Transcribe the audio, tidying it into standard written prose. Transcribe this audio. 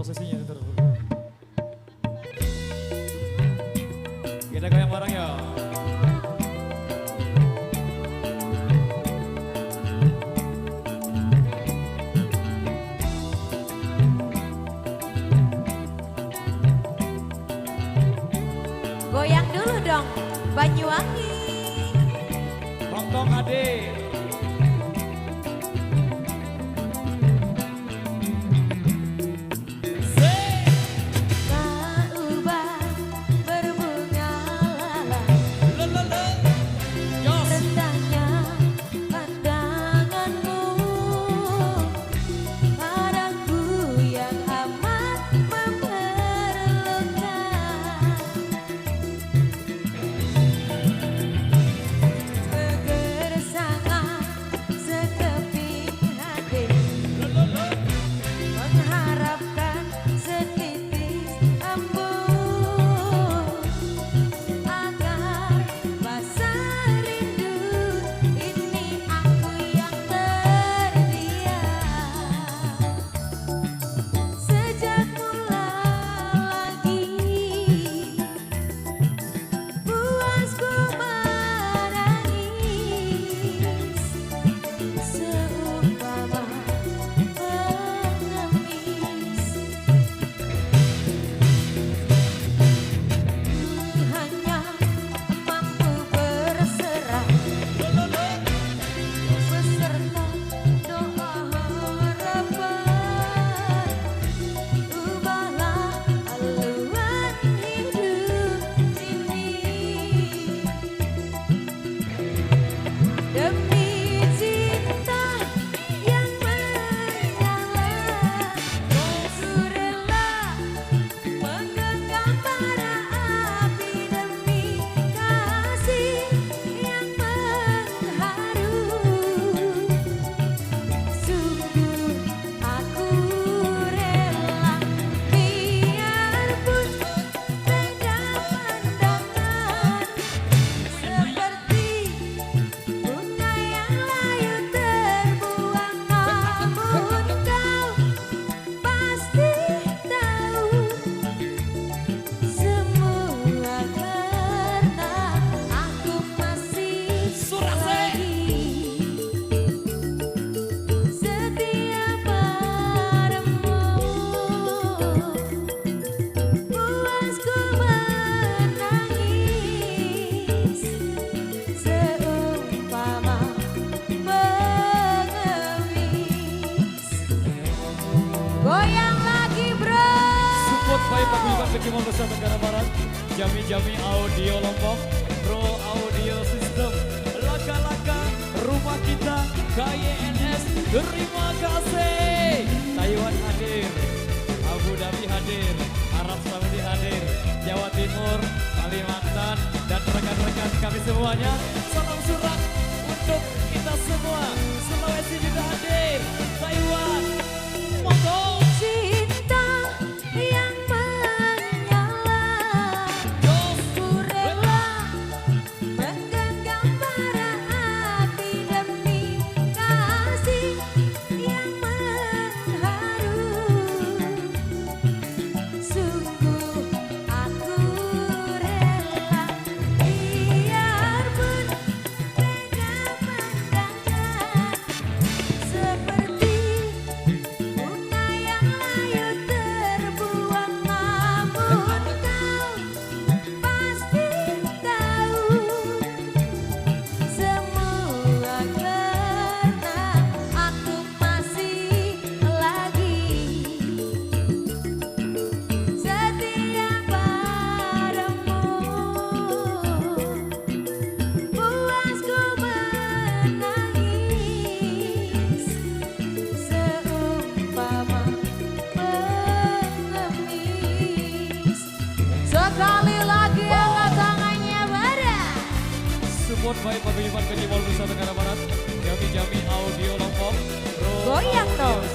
posisinya terus. Kita goyang bareng ya. Goyang dulu dong, Banyuwangi. Tong hadir. Goyang lagi bro. Support baik Paguyuban Kecimol Nusa Tenggara Barat, Jami Audio Lombok, Pro Audio System, Laka-Laka, Rumah Kita, KYNS, terima kasih. Taiwan hadir, Abu Dhabi hadir, Arab Saudi hadir, Jawa Timur, Kalimantan, dan rekan-rekan kami semuanya. Salam surat untuk kita semua. Sulawesi juga hadir, Taiwan, monggo. Sekali lagi angkat tangannya bareng. Support baik Paguyuban Kecimol Nusa Tenggara Barat, Jami Audio Lombok, Pro Goyang Audio dong.